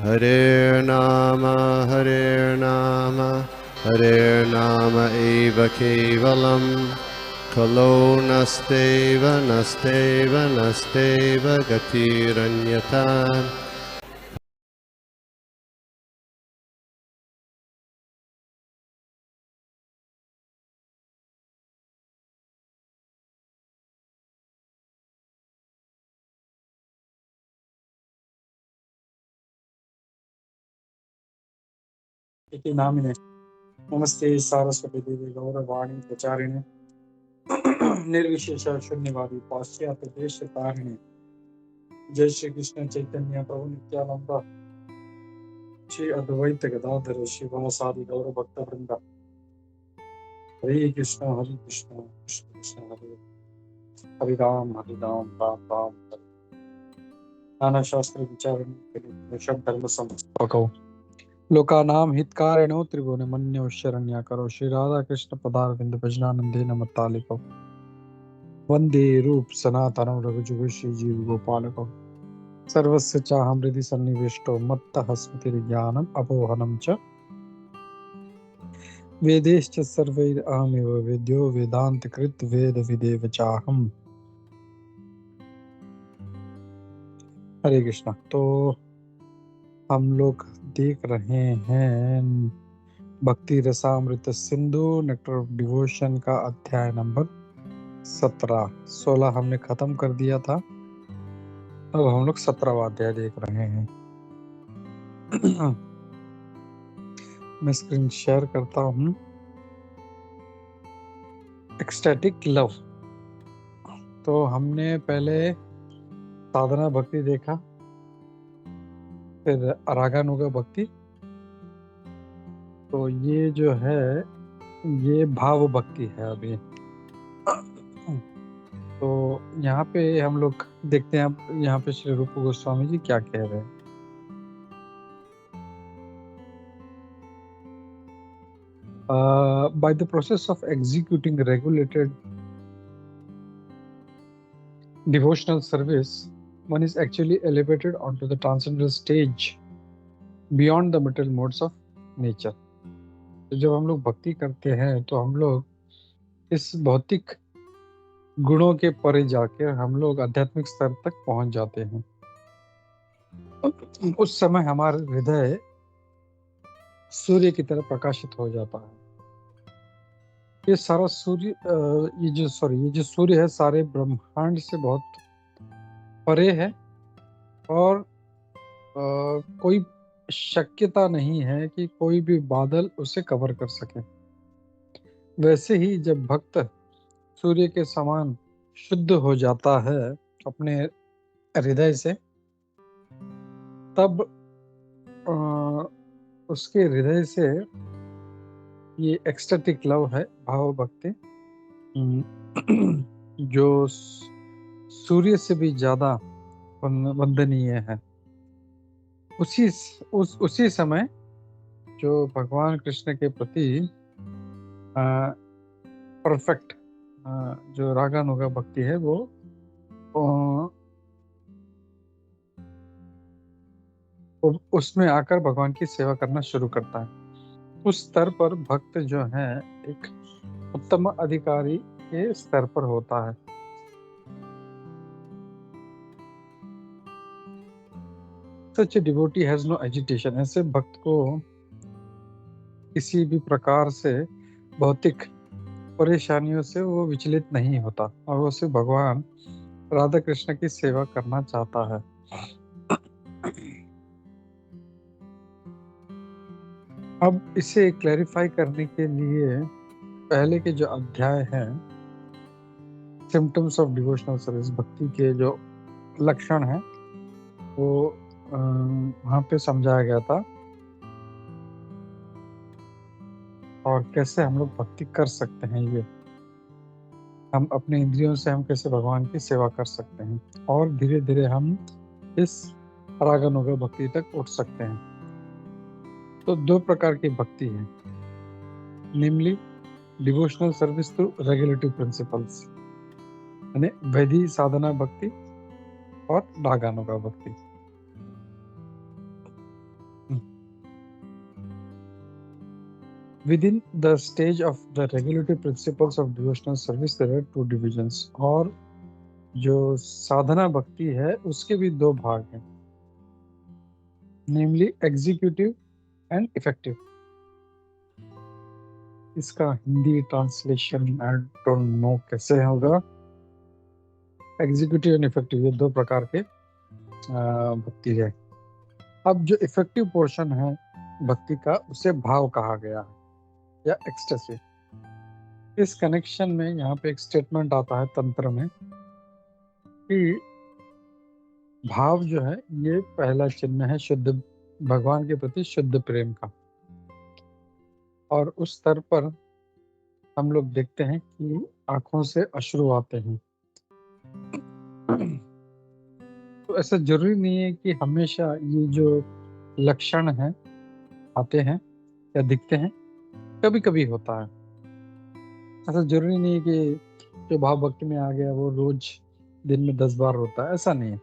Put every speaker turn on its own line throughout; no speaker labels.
Hare Nama, Hare Nama eva kevalam, Kalo nasteva, nasteva, nasteva gatiranyata.
इति नामिने नमस्ते सारस्वती देवी गौरवाणी प्रचारिणे निर्विशेष शून्यवादी पाश्चात्य देश तारिणे जय श्री कृष्ण चैतन्य प्रभु नित्यानंद श्री अद्वैत गदाधर शिवासादि गौर भक्त वृंद हरे कृष्ण कृष्ण कृष्ण हरे हरे राम राम राम हरे। नाना शास्त्र विचारण धर्म संस्थापकौ लोकानाम हितकारिणो त्रिभुवनमन्यो शरण्याकरो श्री राधा कृष्ण पदारविंद भजनानंदे नमतालिको वंदे रूप सनातनं रघुजुग श्री जीव गोपालको सर्वस्य चाहं हृदि सन्निविष्टो मत्तः स्मृतिर्ज्ञानम् अपोहनं च वेदैश्च सर्वैरहमेव वेद्यो वेदान्तकृत वेद विदेव चाहम्। हरे कृष्णा। तो हम लोग देख रहे हैं भक्ति Rasamrita Sindhu nectar of devotion का अध्याय नंबर 16 हमने खत्म कर दिया था। अब हम लोग 17वां अध्याय देख रहे हैं। मैं स्क्रीन शेयर करता हूँ। Ecstatic love. तो हमने पहले साधना भक्ति देखा, फिर रागानुगा भक्ति। तो ये जो है ये भाव भक्ति है अभी। तो यहाँ पे हम लोग देखते हैं यहाँ पे श्री रूप गोस्वामी जी क्या कह रहे हैं। By the process of executing regulated devotional service, one is actually elevated onto the transcendental stage beyond the material modes of nature. तो जब हम लोग भक्ति करते हैं तो हम लोग इस भौतिक गुणों के परे जाकर हम लोग आध्यात्मिक स्तर तक पहुंच जाते हैं। उस समय हमारा हृदय सूर्य की तरह प्रकाशित हो जाता है। ये सारा सूर्य ये जो सूर्य है सारे ब्रह्मांड से बहुत परे है और कोई शक्यता नहीं है कि कोई भी बादल उसे कवर कर सके। वैसे ही जब भक्त सूर्य के समान शुद्ध हो जाता है अपने हृदय से, तब उसके हृदय से ये एक्सटेटिक लव है, भाव भक्ति, जो सूर्य से भी ज्यादा वंदनीय है। उसी समय जो भगवान कृष्ण के प्रति परफेक्ट जो रागानुगा भक्ति है वो उसमें आकर भगवान की सेवा करना शुरू करता है। उस स्तर पर भक्त जो है एक उत्तम अधिकारी के स्तर पर होता है। Such a devotee has no agitation. ऐसे भक्त को किसी भी प्रकार से भौतिक परेशानियों से वो विचलित नहीं होता और वो सिर्फ भगवान राधा कृष्ण की सेवा करना चाहता है। अब इसे क्लैरिफाई करने के लिए पहले के जो अध्याय हैं सिम्टम्स ऑफ डिवोशनल सर्विस, भक्ति के जो लक्षण हैं वो वहाँ पे समझाया गया था और कैसे हम लोग भक्ति कर सकते हैं। ये हम अपने इंद्रियों से हम कैसे भगवान की सेवा कर सकते हैं और धीरे धीरे हम इस रागानुगा भक्ति तक उठ सकते हैं। तो दो प्रकार की भक्ति है, namely devotional service through regulative principles, यानी वैधि साधना भक्ति और रागानुगा भक्ति। Within the stage of the regulative principles of devotional service there are two divisions. और जो साधना भक्ति है उसके भी दो भाग हैं, namely executive and effective. इसका Hindi translation I don't know कैसे होगा. एग्जीक्यूटिव एंड इफेक्टिव ये दो प्रकार के भक्ति है. अब जो इफेक्टिव पोर्शन है भक्ति का उसे भाव कहा गया है या एक्सटेसी. इस कनेक्शन में यहाँ पे एक स्टेटमेंट आता है तंत्र में कि भाव जो है ये पहला चिन्ह है शुद्ध भगवान के प्रति शुद्ध प्रेम का. और उस स्तर पर हम लोग देखते हैं कि आंखों से अश्रु आते हैं. तो ऐसा जरूरी नहीं है कि हमेशा ये जो लक्षण हैं आते हैं या दिखते हैं, कभी कभी होता है. ऐसा जरूरी नहीं है कि जो भाव भक्ति में आ गया वो रोज दिन में 10 बार होता है, ऐसा नहीं है.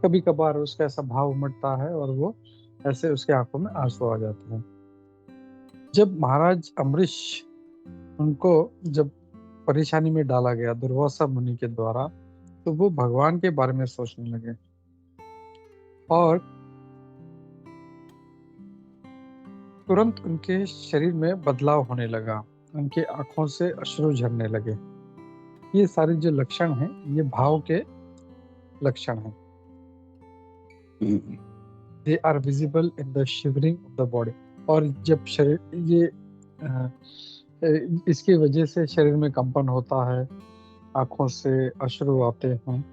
कभी कभार उसका ऐसा भाव उमड़ता है और वो ऐसे उसके आंखों में आंसू आ जाते हैं. जब महाराज अम्बरीश उनको जब परेशानी में डाला गया दुर्वासा मुनि के द्वारा, तो वो भगवान के बारे में सोचने लगे और तुरंत उनके शरीर में बदलाव होने लगा, उनके आंखों से अश्रु झरने लगे. ये सारे जो लक्षण हैं ये भाव के लक्षण हैं. They are visible in the shivering of the body. और जब शरीर ये इसकी वजह से शरीर में कंपन होता है, आंखों से अश्रु आते हैं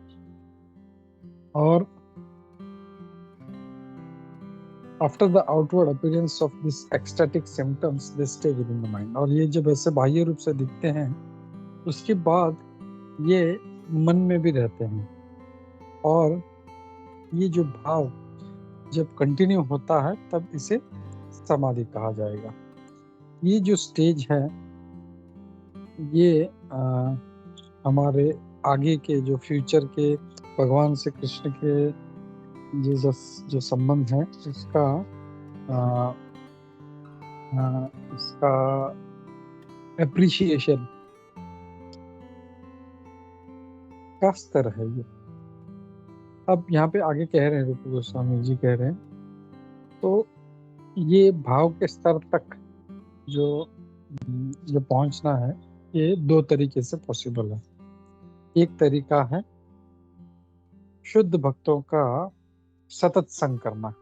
और after the outward appearance of these ecstatic symptoms they stay within the mind. और ये जब ऐसे बाह्य रूप से दिखते हैं उसके बाद ये मन में भी रहते हैं. और ये जो भाव जब कंटिन्यू होता है तब इसे समाधि कहा जाएगा. ये जो स्टेज है ये हमारे आगे के जो फ्यूचर के भगवान से कृष्ण के जो संबंध है इसका एप्रिशिएशन का स्तर है ये. अब यहाँ पे आगे कह रहे हैं रूप गोस्वामी जी कह रहे हैं, तो ये भाव के स्तर तक जो पहुंचना है ये दो तरीके से पॉसिबल है. एक तरीका है शुद्ध भक्तों का सतत संग करना.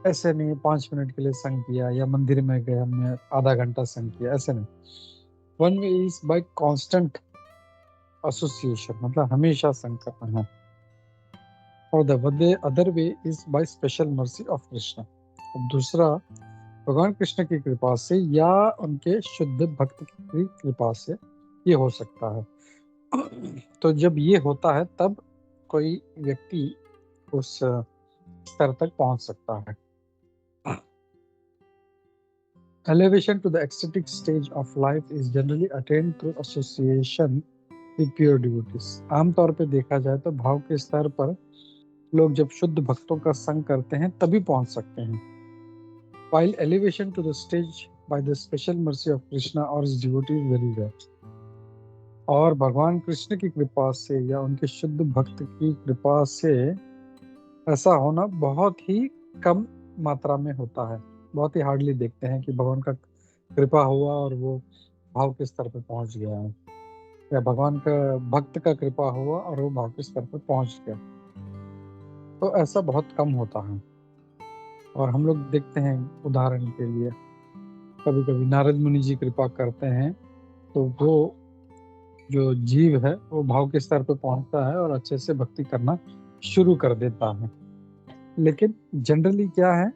ऐसे नहीं 5 मिनट के लिए संग किया या मंदिर में गए हमने आधा घंटा संग किया, ऐसे नहीं. One way is by constant association, मतलब हमेशा संग करना है. और the other way is by special mercy of Krishna. दूसरा भगवान कृष्ण की कृपा से या उनके शुद्ध भक्त की कृपा से ये हो सकता है. तो जब ये होता है तब कोई व्यक्ति उस स्तर तक पहुंच सकता है. Elevation to the ecstatic stage of life is generally attained through association with pure devotees. आमतौर पे देखा जाए तो भाव के स्तर पर लोग जब शुद्ध भक्तों का संग करते हैं तभी पहुंच सकते हैं. While elevation to the stage by the special mercy of Krishna or his devotee is very rare. और भगवान कृष्ण की कृपा से या उनके शुद्ध भक्त की कृपा से ऐसा होना बहुत ही कम मात्रा में होता है. बहुत ही हार्डली देखते हैं कि भगवान का कृपा हुआ और वो भाव के स्तर पर पहुंच गया है, या भगवान का भक्त का कृपा हुआ और वो भाव के स्तर पर पहुंच गया. तो ऐसा बहुत कम होता है. और हम लोग देखते हैं उदाहरण के लिए कभी कभी नारद मुनि जी कृपा करते हैं तो वो जो जीव है वो भाव के स्तर पर पहुंचता है और अच्छे से भक्ति करना शुरू कर देता है. लेकिन जनरली क्या है,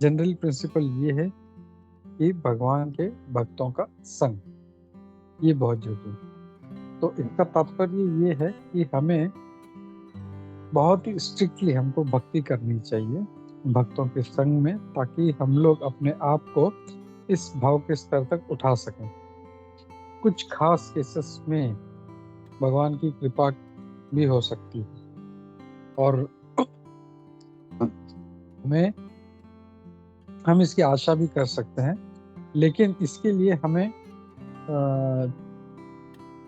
जनरल प्रिंसिपल ये है कि भगवान के भक्तों का संग ये बहुत जरूरी है. तो इसका तात्पर्य ये है कि हमें बहुत ही स्ट्रिक्टली हमको भक्ति करनी चाहिए भक्तों के संग में, ताकि हम लोग अपने आप को इस भाव के स्तर तक उठा सकें. कुछ खास केसेस में भगवान की कृपा भी हो सकती है और हम इसकी आशा भी कर सकते हैं लेकिन इसके लिए हमें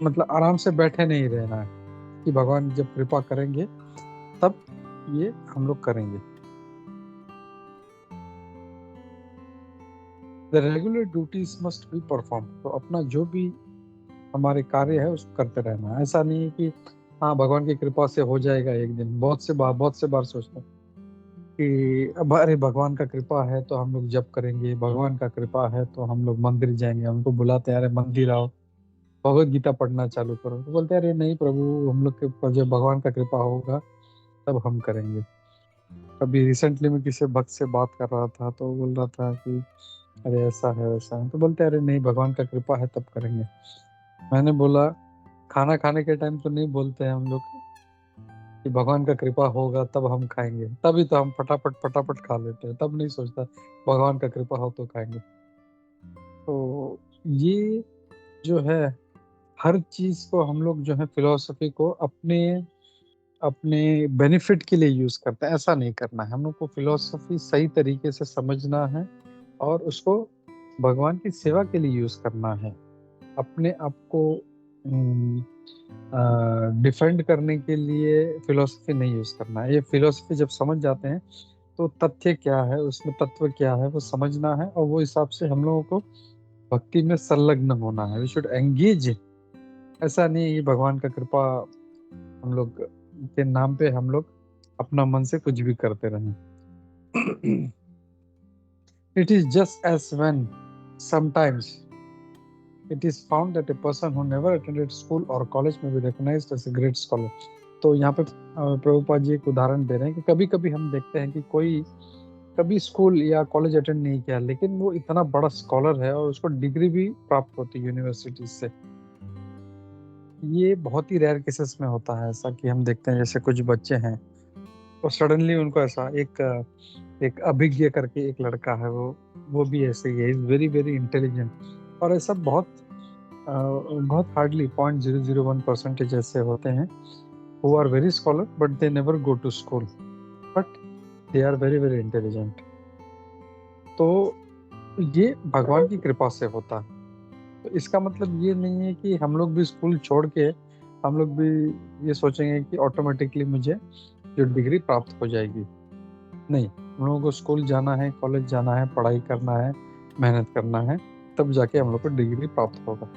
मतलब आराम से बैठे नहीं रहना है कि भगवान जब कृपा करेंगे तब ये हम लोग करेंगे। The regular duties must be perform. तो अपना जो भी हमारे कार्य है उसको करते रहना है। ऐसा नहीं है कि हाँ भगवान की कृपा से हो जाएगा एक दिन। बहुत से बार सोचते हैं कि अब अरे भगवान का कृपा है तो हम लोग जप करेंगे, भगवान का कृपा है तो हम लोग मंदिर जाएंगे। हमको बुलाते हैं, अरे मंदिर आओ, भगवत गीता पढ़ना चालू करो। तो बोलते हैं अरे नहीं प्रभु, हम लोग के ऊपर जब भगवान का कृपा होगा तब हम करेंगे। अभी रिसेंटली मैं किसी भक्त से बात कर रहा था तो वो बोल रहा था कि अरे ऐसा है वैसा है। तो बोलते हैं अरे नहीं, भगवान का कृपा है तब करेंगे। मैंने बोला खाना खाने के टाइम तो नहीं बोलते हैं हम लोग कि भगवान का कृपा होगा तब हम खाएंगे, तभी तो हम फटाफट फटाफट खा लेते हैं, तब नहीं सोचता भगवान का कृपा हो तो खाएंगे। तो ये जो है हर चीज को हम लोग जो है फिलोसफी को अपने अपने बेनिफिट के लिए यूज करते हैं। ऐसा नहीं करना है। हम लोग को फिलोसफी सही तरीके से समझना है और उसको भगवान की सेवा के लिए यूज करना है। अपने आप को डिफेंड करने के लिए फिलोसफी नहीं यूज करना है। ये फिलोसफी जब समझ जाते हैं तो तथ्य क्या है, उसमें तत्व क्या है वो समझना है और वो हिसाब से हम लोगों को भक्ति में संलग्न होना है। We should engage. ऐसा नहीं है कि भगवान का कृपा हम लोग के नाम पे हम लोग अपना मन से कुछ भी करते रहें। It is just as when sometimes it is found that a person who never attended school or college may be recognized as a great scholar। तो यहाँ पे प्रभुपाद जी एक उदाहरण दे रहे हैं कि कभी कभी हम देखते हैं कि कोई कभी स्कूल या कॉलेज अटेंड नहीं किया लेकिन वो इतना बड़ा स्कॉलर है और उसको डिग्री भी प्राप्त होती है यूनिवर्सिटी से। ये बहुत ही रेयर केसेस में होता है ऐसा कि हम देखते हैं जैसे कुछ बच्चे हैं और सडनली उनको ऐसा एक अभिज्ञ करके एक लड़का है, वो भी ऐसे ही है, इज वेरी वेरी इंटेलिजेंट। और ऐसा बहुत हार्डली 0.001% ऐसे होते हैं who are very scholar but they never go to school but they are very very intelligent। तो ये भगवान की कृपा से होता है। तो इसका मतलब ये नहीं है कि हम लोग भी स्कूल छोड़ के हम लोग भी ये सोचेंगे कि ऑटोमेटिकली मुझे जो डिग्री प्राप्त हो जाएगी। नहीं, हम लोगों को स्कूल जाना है, कॉलेज जाना है, पढ़ाई करना है, मेहनत करना है, तब जाके हम लोग को डिग्री प्राप्त होगा।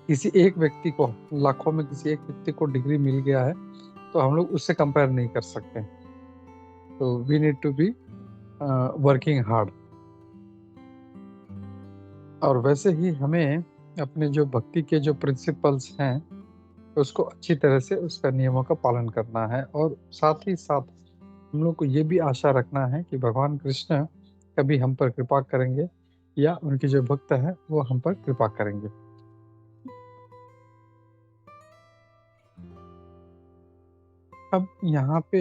किसी एक व्यक्ति को, लाखों में किसी एक व्यक्ति को डिग्री मिल गया है तो हम लोग उससे कंपेयर नहीं कर सकते। तो we need to be working hard. और वैसे ही हमें अपने जो भक्ति के जो प्रिंसिपल्स हैं उसको अच्छी तरह से उसका नियमों का पालन करना है और साथ ही साथ हम लोग को ये भी आशा रखना है कि भगवान कृष्ण कभी हम पर कृपा करेंगे या उनके जो भक्त हैं वो हम पर कृपा करेंगे। अब यहाँ पे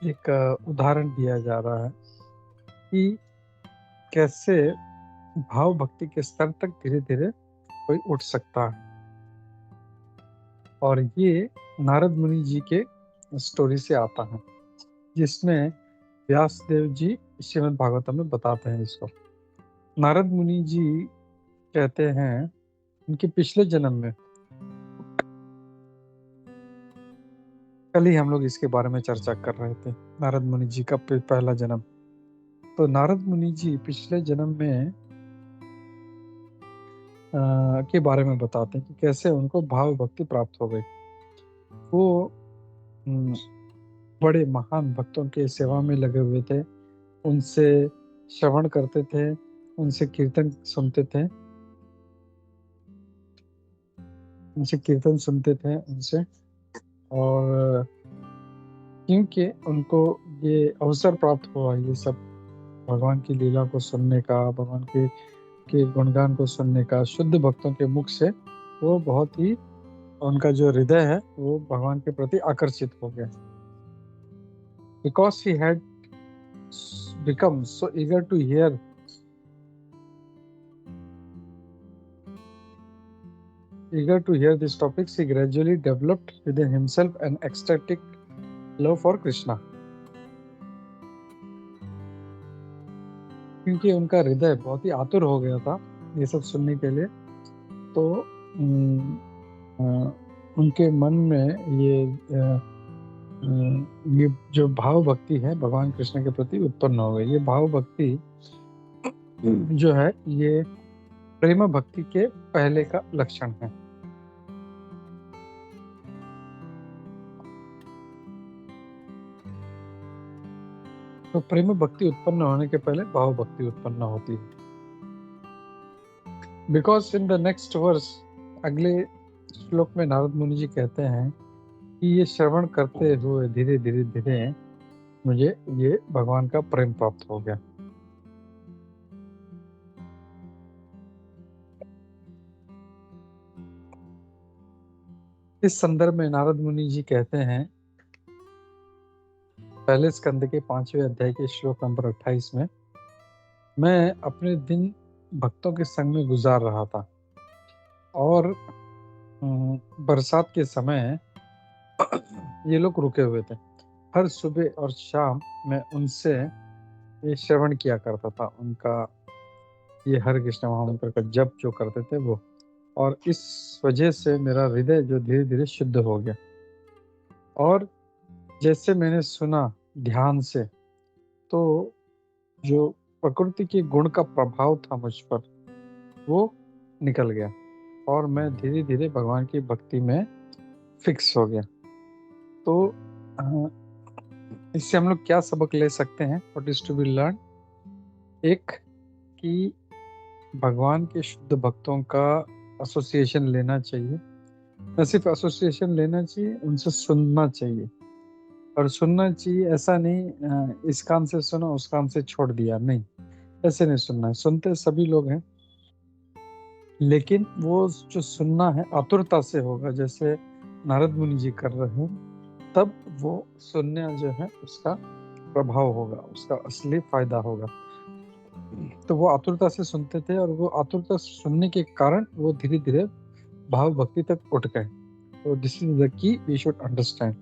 एक उदाहरण दिया जा रहा है कि कैसे भाव भक्ति के स्तर तक धीरे धीरे कोई उठ सकता है। और ये नारद मुनि जी के स्टोरी से आता है जिसमें व्यासदेव जी श्रीमद् भागवतम में बताते हैं इसको। नारद मुनि जी कहते हैं उनके पिछले जन्म में, कल ही हम लोग इसके बारे में चर्चा कर रहे थे, नारद मुनि जी का पहला जन्म। तो नारद मुनि जी पिछले जन्म में के बारे में बताते हैं कि कैसे उनको भाव भक्ति प्राप्त हो गई। वो बड़े महान भक्तों के सेवा में लगे हुए थे, उनसे श्रवण करते थे, उनसे कीर्तन सुनते थे, उनसे। और क्योंकि उनको ये अवसर प्राप्त हुआ ये सब भगवान की लीला को सुनने का, भगवान के गुणगान को सुनने का शुद्ध भक्तों के मुख से, वो बहुत ही उनका जो हृदय है वो भगवान के प्रति आकर्षित हो गया। Because he had become so eager to hear these topics, he gradually developed within himself an ecstatic love for Krishna। क्योंकि उनका हृदय बहुत ही आतुर हो गया था ये सब सुनने के लिए, तो उनके मन में ये जो भाव भक्ति है भगवान कृष्ण के प्रति उत्पन्न हो गई। ये भाव भक्ति जो है ये प्रेम भक्ति के पहले का लक्षण है। तो प्रेम भक्ति उत्पन्न होने के पहले भाव भक्ति उत्पन्न होती है। Because in the next verse, अगले श्लोक में नारद मुनि जी कहते हैं कि ये श्रवण करते हुए धीरे धीरे धीरे मुझे ये भगवान का प्रेम प्राप्त हो गया। इस संदर्भ में नारद मुनि जी कहते हैं, पहले स्कंद के 5वें अध्याय के श्लोक नंबर 28 में, मैं अपने दिन भक्तों के संग में गुजार रहा था और बरसात के समय ये लोग रुके हुए थे। हर सुबह और शाम मैं उनसे ये श्रवण किया करता था, उनका ये हरे कृष्ण महामंत्र का जप जो करते थे वो, और इस वजह से मेरा हृदय जो धीरे धीरे शुद्ध हो गया। और जैसे मैंने सुना ध्यान से, तो जो प्रकृति के गुण का प्रभाव था मुझ पर वो निकल गया और मैं धीरे धीरे भगवान की भक्ति में फिक्स हो गया। तो इससे हम लोग क्या सबक ले सकते हैं? What is to be learn? एक, कि भगवान के शुद्ध भक्तों का एसोसिएशन लेना चाहिए। न सिर्फ एसोसिएशन लेना चाहिए, उनसे सुनना चाहिए। और सुनना चाहिए ऐसा नहीं इस कान से सुना उस कान से छोड़ दिया, नहीं, ऐसे नहीं सुनना है। सुनते सभी लोग हैं, लेकिन वो जो सुनना है आतुरता से होगा, जैसे नारद मुनि जी कर रहे हैं, तब वो सुनना जो है उसका प्रभाव होगा, उसका असली फायदा होगा। तो वो आतुरता से सुनते थे और वो आतुरता सुनने के कारण वो धीरे धीरे भाव भक्ति तक उठ गए। तो this is the key we should understand.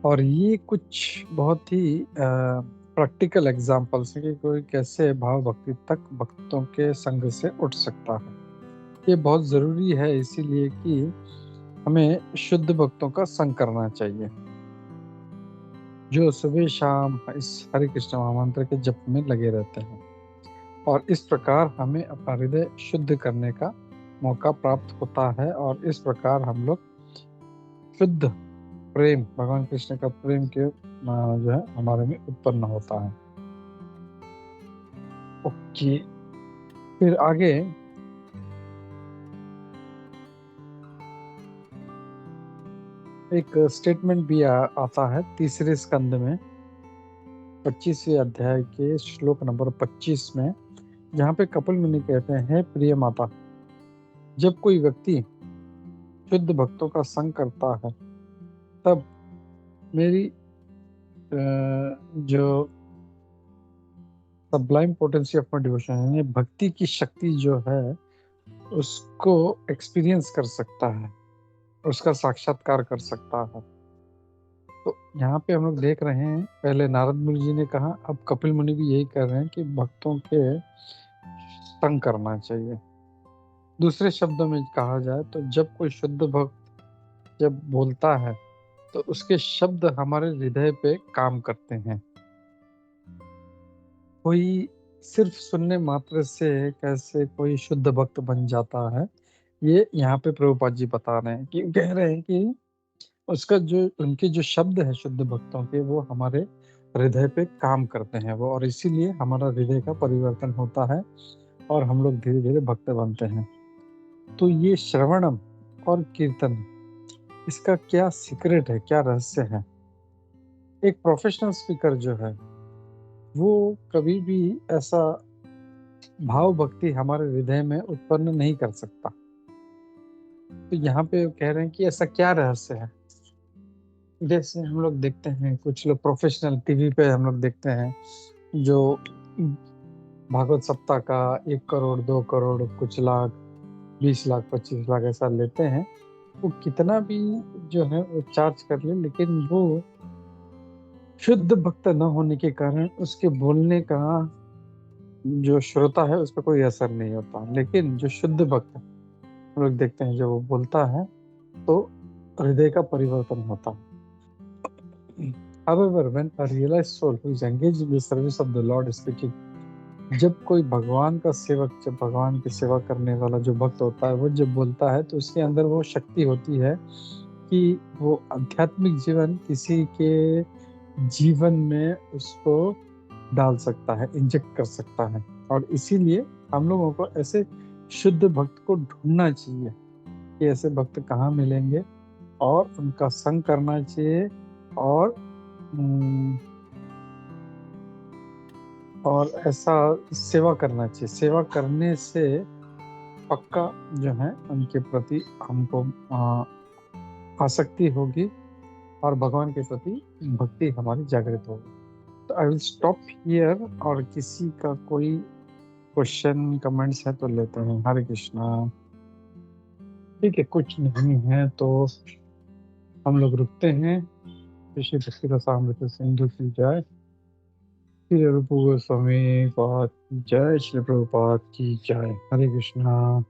और ये कुछ बहुत ही प्रैक्टिकल एग्जाम्पल्स हैं कि कोई कैसे भाव भक्ति तक भक्तों के संग से उठ सकता है। ये बहुत ज़रूरी है, इसीलिए कि हमें शुद्ध भक्तों का संग करना चाहिए, जो सुबह शाम इस हरे कृष्ण महामंत्र के जप में लगे रहते हैं। और इस प्रकार हमें अपना हृदय शुद्ध करने का मौका प्राप्त होता है और इस प्रकार हम लोग शुद्ध प्रेम, भगवान कृष्ण का प्रेम के जो है हमारे में उत्पन्न होता है। ओके, फिर आगे एक स्टेटमेंट भी आता है तीसरे स्कंद में 25वें अध्याय के श्लोक नंबर 25 में, जहाँ पे कपिल मुनि कहते हैं, प्रिय माता, जब कोई व्यक्ति शुद्ध भक्तों का संग करता है तब मेरी जो sublime potency of my devotion यानी भक्ति की शक्ति जो है उसको एक्सपीरियंस कर सकता है, उसका साक्षात्कार कर सकता है। तो यहाँ पे हम लोग देख रहे हैं, पहले नारद मुनि जी ने कहा, अब कपिल मुनि भी यही कर रहे हैं कि भक्तों के संग करना चाहिए। दूसरे शब्दों में कहा जाए तो जब कोई शुद्ध भक्त जब बोलता है तो उसके शब्द हमारे हृदय पे काम करते हैं। कोई सिर्फ सुनने मात्र से कैसे कोई शुद्ध भक्त बन जाता है, ये यहाँ पे प्रभुपाद जी बता रहे हैं, कि कह रहे हैं कि उसका जो उनके जो शब्द है शुद्ध भक्तों के, वो हमारे हृदय पे काम करते हैं वो, और इसीलिए हमारा हृदय का परिवर्तन होता है और हम लोग धीरे धीरे भक्त बनते हैं। तो ये श्रवणम और कीर्तन, इसका क्या सीक्रेट है, क्या रहस्य है? एक प्रोफेशनल स्पीकर जो है वो कभी भी ऐसा भाव भक्ति हमारे हृदय में उत्पन्न नहीं कर सकता। तो यहाँ पे कह रहे हैं कि ऐसा क्या रहस्य है। जैसे हम लोग देखते हैं कुछ लोग प्रोफेशनल टीवी पे हम लोग देखते हैं जो भागवत सप्ताह का 1 करोड़ 2 करोड़ कुछ लाख 20 लाख 25 लाख ऐसा लेते हैं, वो कितना भी जो है वो चार्ज कर ले, लेकिन वो शुद्ध भक्त न होने के कारण उसके बोलने का जो श्रोता है उस पर कोई असर नहीं होता, लेकिन जो शुद्ध भक्त है, हम लोग देखते हैं जब वो बोलता है तो हृदय का परिवर्तन होता है। However, when a realized soul who is engaged in the service of the Lord is speaking, जब कोई भगवान का सेवक, जब भगवान की सेवा करने वाला जो भक्त होता है, वो जब बोलता है तो उसके अंदर वो शक्ति होती है कि वो आध्यात्मिक जीवन किसी के जीवन में उसको डाल सकता है, इंजेक्ट कर सकता है। और इसीलिए हम लोगों को ऐसे शुद्ध भक्त को ढूंढना चाहिए कि ऐसे भक्त कहाँ मिलेंगे और उनका संग करना चाहिए और ऐसा सेवा करना चाहिए। सेवा करने से पक्का जो है उनके प्रति हमको आसक्ति होगी और भगवान के प्रति भक्ति हमारी जागृत होगी। तो आई विल स्टॉप हियर, और किसी का कोई क्वेश्चन कमेंट्स है तो लेते हैं। हरे कृष्णा। ठीक है, कुछ नहीं है तो हम लोग रुकते हैं। श्री भक्ति रसामृत सिंधु की जय। श्री रूप गोस्वामी पाद की जय। श्री प्रभुपाद की जय। हरे कृष्णा।